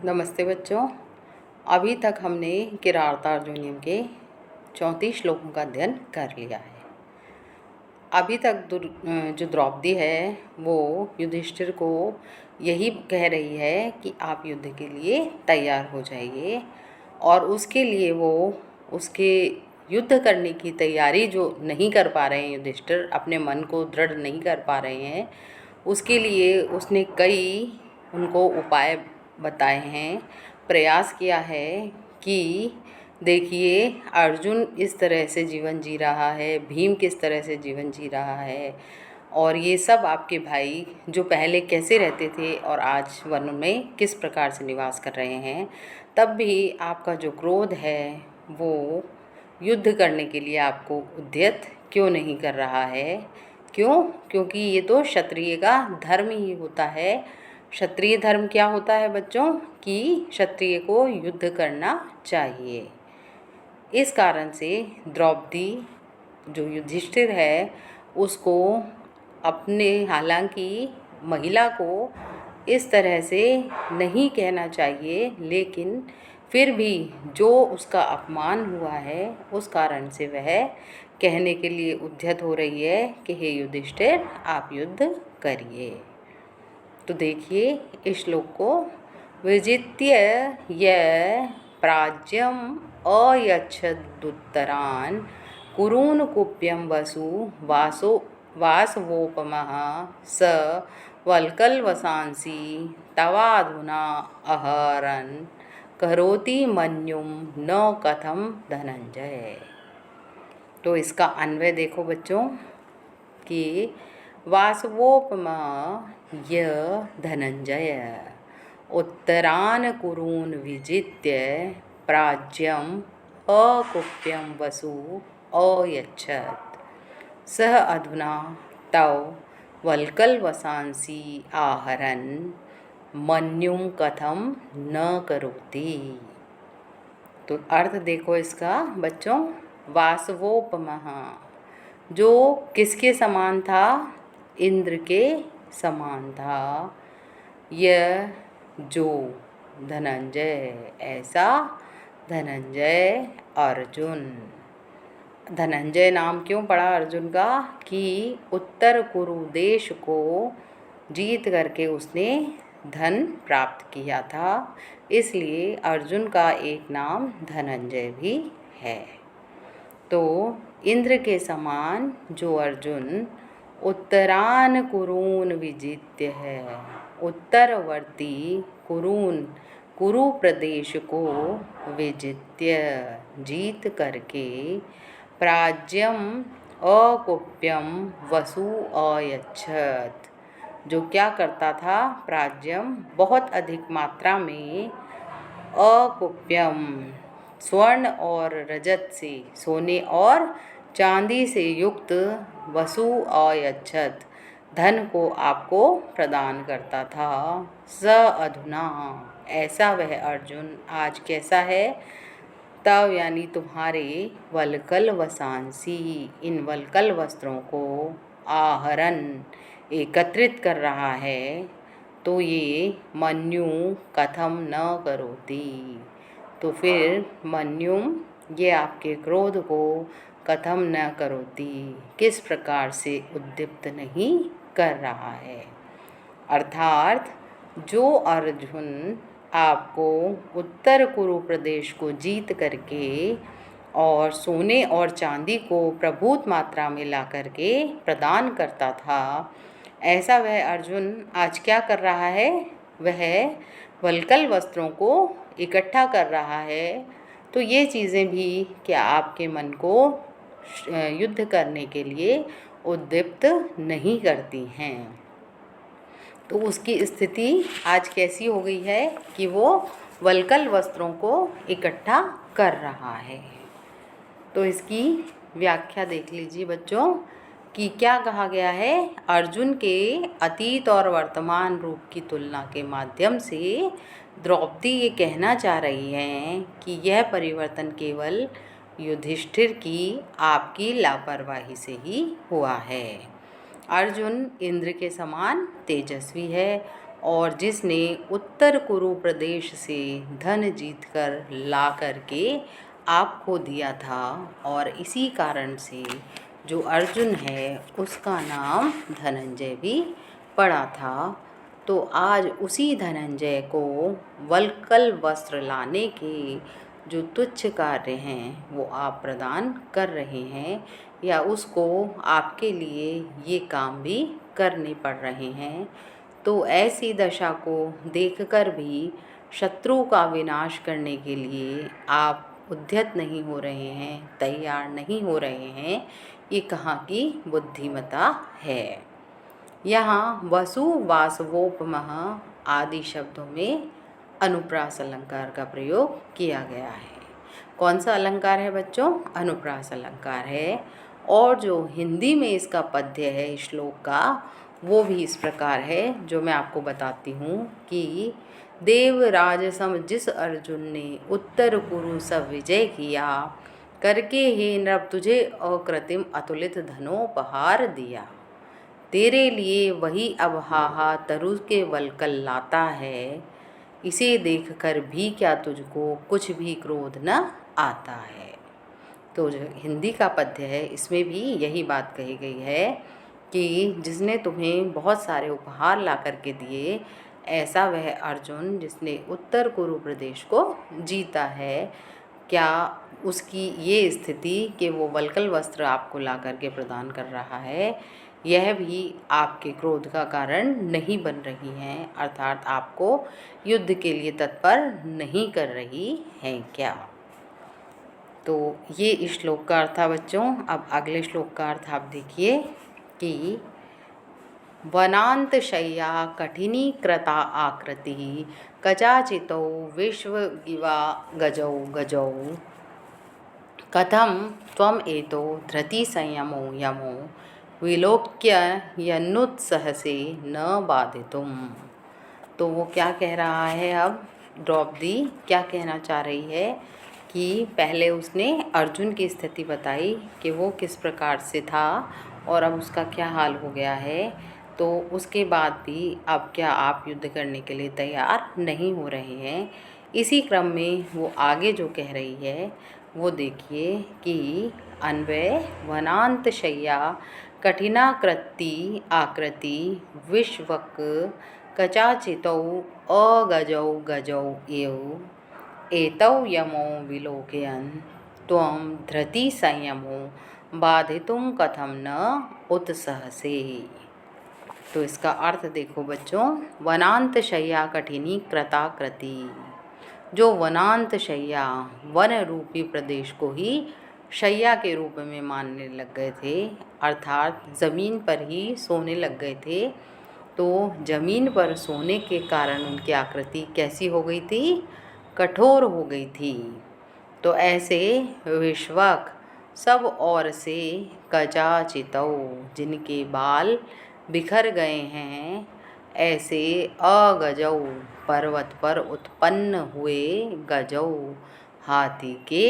नमस्ते बच्चों। अभी तक हमने किराता अर्जुनीयम के 34 श्लोकों का अध्ययन कर लिया है। अभी तक जो द्रौपदी है वो युधिष्ठिर को यही कह रही है कि आप युद्ध के लिए तैयार हो जाइए, और उसके लिए वो उसके युद्ध करने की तैयारी जो नहीं कर पा रहे हैं, युधिष्ठिर अपने मन को दृढ़ नहीं कर पा रहे हैं, उसके लिए उसने कई उनको उपाय बताए हैं, प्रयास किया है कि देखिए अर्जुन इस तरह से जीवन जी रहा है, भीम किस तरह से जीवन जी रहा है, और ये सब आपके भाई जो पहले कैसे रहते थे और आज वन में किस प्रकार से निवास कर रहे हैं। तब भी आपका जो क्रोध है वो युद्ध करने के लिए आपको उद्यत क्यों नहीं कर रहा है। क्यों? क्योंकि ये तो क्षत्रिय का धर्म ही होता है। क्षत्रिय धर्म क्या होता है बच्चों? कि क्षत्रिय को युद्ध करना चाहिए। इस कारण से द्रौपदी जो युधिष्ठिर है उसको अपने, हालांकि महिला को इस तरह से नहीं कहना चाहिए, लेकिन फिर भी जो उसका अपमान हुआ है उस कारण से वह कहने के लिए उद्यत हो रही है कि हे युधिष्ठिर आप युद्ध करिए। तो देखिए इस श्लोक को, विजित्य य प्राज्यम अयच्छदुत्तरान् कुरून् कुप्यं वसु वासवोपमः स वल्कलवसांसि तवाधुना अहरन् करोति मन्युं न कथम धनंजय। तो इसका अन्वय देखो बच्चों कि वासवोपमा य धनंजय उत्तरान् कुरून् विजित्य प्राज्यम अकुप्यं वसु अयच्छत् सः अधुना तव वल्कलवसांसि आहरन् मन्युं कथम न करोति। तो अर्थ देखो इसका बच्चों, वासवोपमः जो किसके समान था? इंद्र के समान था। यह जो धनंजय, ऐसा धनंजय अर्जुन। धनंजय नाम क्यों पड़ा अर्जुन का? कि उत्तर कुरु देश को जीत करके उसने धन प्राप्त किया था, इसलिए अर्जुन का एक नाम धनंजय भी है। तो इंद्र के समान जो अर्जुन उत्तरान कुरून् विजित्य है, उत्तरवर्ती कुरु प्रदेश को विजित्य जीत करके प्राज्यम अकुप्यम वसु अयच्छत्, जो क्या करता था? प्राज्यम बहुत अधिक मात्रा में, अकुप्यम स्वर्ण और रजत से, सोने और चांदी से युक्त, वसु अयच्छत् धन को आपको प्रदान करता था। स अधुना ऐसा वह अर्जुन आज कैसा है? तव यानी तुम्हारे वल्कल वसांसी, इन वल्कल वस्त्रों को आहरण एकत्रित कर रहा है। तो ये मन्यु कथम न करोति, तो फिर मन्यु ये आपके क्रोध को कथम न करोति किस प्रकार से उद्दीप्त नहीं कर रहा है। अर्थात जो अर्जुन आपको उत्तर कुरु प्रदेश को जीत करके और सोने और चांदी को प्रभुत मात्रा में ला करके प्रदान करता था, ऐसा वह अर्जुन आज क्या कर रहा है? वह वल्कल वस्त्रों को इकट्ठा कर रहा है। तो ये चीज़ें भी क्या आपके मन को युद्ध करने के लिए उद्दीप्त नहीं करती हैं। तो उसकी स्थिति आज कैसी हो गई है कि वो वल्कल वस्त्रों को इकट्ठा कर रहा है। तो इसकी व्याख्या देख लीजिए बच्चों कि क्या कहा गया है। अर्जुन के अतीत और वर्तमान रूप की तुलना के माध्यम से द्रौपदी ये कहना चाह रही हैं कि यह परिवर्तन केवल युधिष्ठिर की आपकी लापरवाही से ही हुआ है। अर्जुन इंद्र के समान तेजस्वी है, और जिसने उत्तर कुरु प्रदेश से धन जीतकर ला करके आपको दिया था, और इसी कारण से जो अर्जुन है उसका नाम धनंजय भी पड़ा था। तो आज उसी धनंजय को वल्कल वस्त्र लाने के जो तुच्छ कार्य हैं वो आप प्रदान कर रहे हैं, या उसको आपके लिए ये काम भी करने पड़ रहे हैं। तो ऐसी दशा को देखकर भी शत्रु का विनाश करने के लिए आप उद्यत नहीं हो रहे हैं, तैयार नहीं हो रहे हैं, ये कहाँ की बुद्धिमता है। यहाँ वसु वासवोपमः आदि शब्दों में अनुप्रास अलंकार का प्रयोग किया गया है। कौन सा अलंकार है बच्चों? अनुप्रास अलंकार है। और जो हिंदी में इसका पद्य है श्लोक का, वो भी इस प्रकार है, जो मैं आपको बताती हूँ कि देवराज सम जिस अर्जुन ने उत्तर कुरु सब विजय किया, करके हे नृप तुझे अकृत्रिम अतुलित धनोपहार दिया। तेरे लिए वही अब हाहा तरु के वल्कल लाता है, इसे देखकर भी क्या तुझको कुछ भी क्रोध न आता है। तो जो हिंदी का पद्य है इसमें भी यही बात कही गई है कि जिसने तुम्हें बहुत सारे उपहार ला करके दिए, ऐसा वह अर्जुन जिसने उत्तर कुरु प्रदेश को जीता है, क्या उसकी ये स्थिति कि वो वल्कल वस्त्र आपको ला करके प्रदान कर रहा है, यह भी आपके क्रोध का कारण नहीं बन रही हैं, अर्थात आपको युद्ध के लिए तत्पर नहीं कर रही हैं क्या। तो ये इस श्लोक का अर्थ था बच्चों। अब अगले श्लोक का अर्थ आप देखिए कि वनांत शय्या कठिनी कृता आकृति कचाचितो विश्वगिवा गजौ गजौ कथम त्वम एतो धृति संयमो यमो विलोक्य यन्नुत्सहसे न बाधितुम। तो वो क्या कह रहा है, अब द्रौपदी क्या कहना चाह रही है कि पहले उसने अर्जुन की स्थिति बताई कि वो किस प्रकार से था और अब उसका क्या हाल हो गया है, तो उसके बाद भी अब क्या आप युद्ध करने के लिए तैयार नहीं हो रहे हैं। इसी क्रम में वो आगे जो कह रही है वो देखिए कि अन्वय वनांत शय्या कठिनाकृति आकृति विश्वक कचाचितौ अगजौ गजौ एतौ यमो विलोकयन् त्वं धृति संयमो बाधितुं कथम न उत्सहसे। तो इसका अर्थ देखो बच्चों, वनांत शय्या कठिनी कृताकृति, जो वनांत शय्या वन रूपी प्रदेश को ही शय्या के रूप में मानने लग गए थे, अर्थात ज़मीन पर ही सोने लग गए थे। तो ज़मीन पर सोने के कारण उनकी आकृति कैसी हो गई थी? कठोर हो गई थी। तो ऐसे विश्वक सब ओर से कचाचितौ, जिनके बाल बिखर गए हैं, ऐसे अगजौ पर्वत पर उत्पन्न हुए गजौ हाथी के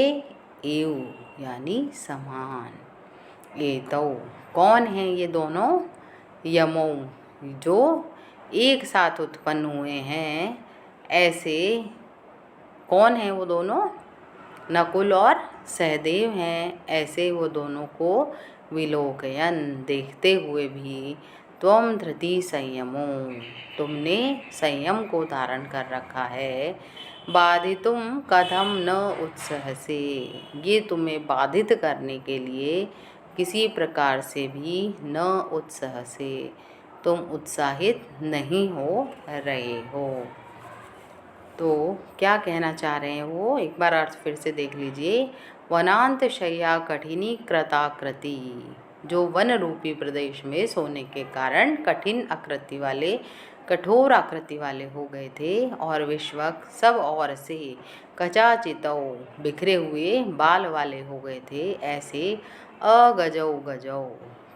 एव यानी समान। एतौ कौन हैं ये दोनों? यमौ जो एक साथ उत्पन्न हुए हैं, ऐसे कौन हैं वो दोनों? नकुल और सहदेव हैं। ऐसे वो दोनों को विलोकयन देखते हुए भी त्वम धृति संयमो, तुमने संयम को धारण कर रखा है। बाधितुम कथम न उत्सहसे, ये तुम्हें बाधित करने के लिए किसी प्रकार से भी न उत्सहसे, तुम उत्साहित नहीं हो रहे हो। तो क्या कहना चाह रहे हैं वो, एक बार अर्थ फिर से देख लीजिए। वनांत शय्या कठिनी कृताकृति, जो वन रूपी प्रदेश में सोने के कारण कठिन आकृति वाले, कठोर आकृति वाले हो गए थे, और विश्वक सब ओर से कचाचितौ बिखरे हुए बाल वाले हो गए थे, ऐसे अगजौ गजौ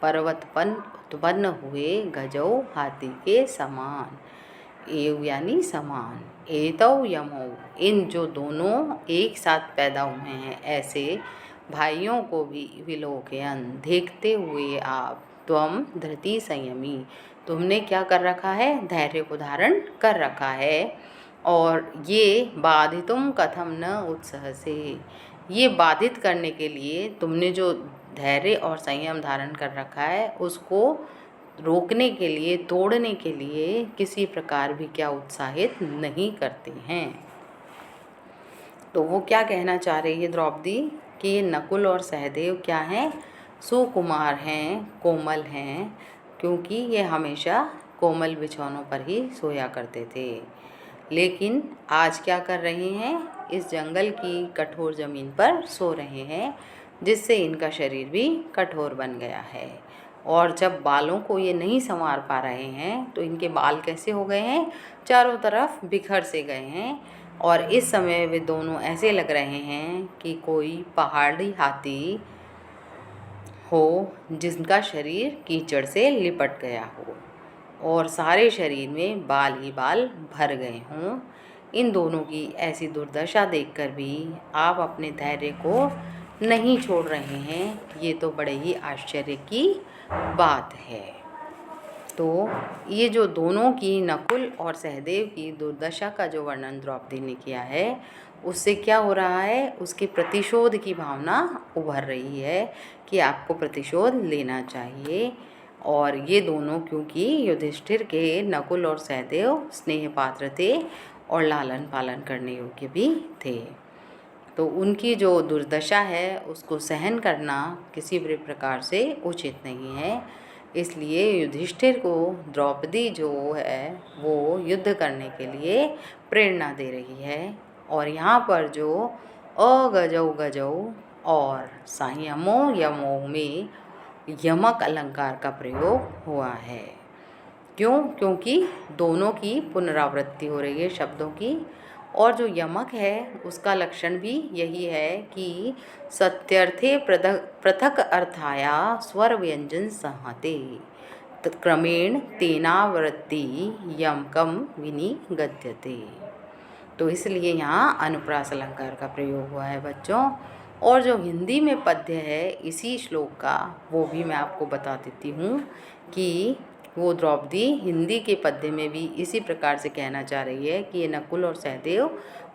पर्वतपन उत्पन्न हुए गजौ हाथी के समान। एव यानी समान। एतौ यमौ, इन जो दोनों एक साथ पैदा हुए हैं ऐसे भाइयों को भी विलोकयन देखते हुए आप, त्वम धृति संयमी, तुमने क्या कर रखा है, धैर्य को धारण कर रखा है। और ये बाधितुम कथम न उत्साह से, ये बाधित करने के लिए तुमने जो धैर्य और संयम धारण कर रखा है उसको रोकने के लिए, तोड़ने के लिए किसी प्रकार भी क्या उत्साहित नहीं करते हैं। तो वो क्या कहना चाह रही है द्रौपदी कि ये नकुल और सहदेव क्या हैं, सुकुमार हैं, कोमल हैं, क्योंकि ये हमेशा कोमल बिछौनों पर ही सोया करते थे। लेकिन आज क्या कर रहे हैं, इस जंगल की कठोर ज़मीन पर सो रहे हैं, जिससे इनका शरीर भी कठोर बन गया है। और जब बालों को ये नहीं संवार पा रहे हैं तो इनके बाल कैसे हो गए हैं, चारों तरफ बिखर से गए हैं। और इस समय वे दोनों ऐसे लग रहे हैं कि कोई पहाड़ी हाथी हो जिनका शरीर कीचड़ से लिपट गया हो और सारे शरीर में बाल ही बाल भर गए हों। इन दोनों की ऐसी दुर्दशा देखकर भी आप अपने धैर्य को नहीं छोड़ रहे हैं, ये तो बड़े ही आश्चर्य की बात है। तो ये जो दोनों की, नकुल और सहदेव की दुर्दशा का जो वर्णन द्रौपदी ने किया है, उससे क्या हो रहा है, उसके प्रतिशोध की भावना उभर रही है कि आपको प्रतिशोध लेना चाहिए। और ये दोनों, क्योंकि युधिष्ठिर के नकुल और सहदेव स्नेह पात्र थे और लालन पालन करने योग्य भी थे, तो उनकी जो दुर्दशा है उसको सहन करना किसी भी प्रकार से उचित नहीं है। इसलिए युधिष्ठिर को द्रौपदी जो है वो युद्ध करने के लिए प्रेरणा दे रही है। और यहाँ पर जो अगजौ गजौ और संयमो यमो में यमक अलंकार का प्रयोग हुआ है। क्यों? क्योंकि दोनों की पुनरावृत्ति हो रही है शब्दों की। और जो यमक है उसका लक्षण भी यही है कि सत्यर्थे पृथक अर्थाया स्वर व्यंजन संहते क्रमेण तेनावृत्ति यमकम विनिगद्यते। तो इसलिए यहाँ अनुप्रास अलंकार का प्रयोग हुआ है बच्चों। और जो हिंदी में पद्य है इसी श्लोक का, वो भी मैं आपको बता देती हूँ कि वो द्रौपदी हिंदी के पद्य में भी इसी प्रकार से कहना चाह रही है कि ये नकुल और सहदेव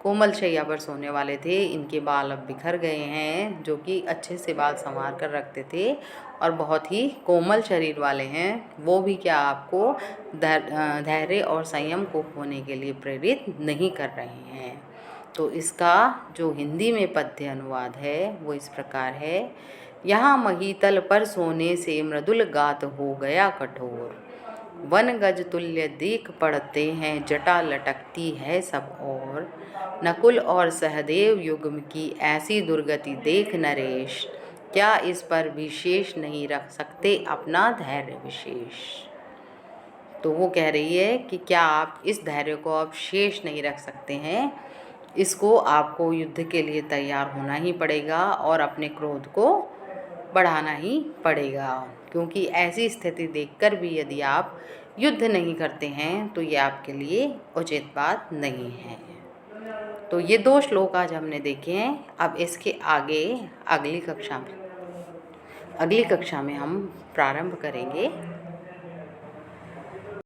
कोमल शैया पर सोने वाले थे, इनके बाल अब बिखर गए हैं, जो कि अच्छे से बाल संवार कर रखते थे और बहुत ही कोमल शरीर वाले हैं, वो भी क्या आपको धैर्य और संयम को होने के लिए प्रेरित नहीं कर रहे हैं। तो इसका जो हिंदी में पद्य अनुवाद है वो इस प्रकार है, यहाँ महीतल पर सोने से मृदुल गात हो गया कठोर, वन गज तुल्य देख पड़ते हैं जटा लटकती है सब और, नकुल और सहदेव युग्म की ऐसी दुर्गति देख नरेश, क्या इस पर विशेष नहीं रख सकते अपना धैर्य विशेष। तो वो कह रही है कि क्या आप इस धैर्य को अब शेष नहीं रख सकते हैं, इसको आपको युद्ध के लिए तैयार होना ही पड़ेगा और अपने क्रोध को बढ़ाना ही पड़ेगा, क्योंकि ऐसी स्थिति देखकर भी यदि आप युद्ध नहीं करते हैं तो ये आपके लिए उचित बात नहीं है। तो ये 2 श्लोक आज हमने देखे हैं। अब इसके आगे अगली कक्षा में हम प्रारंभ करेंगे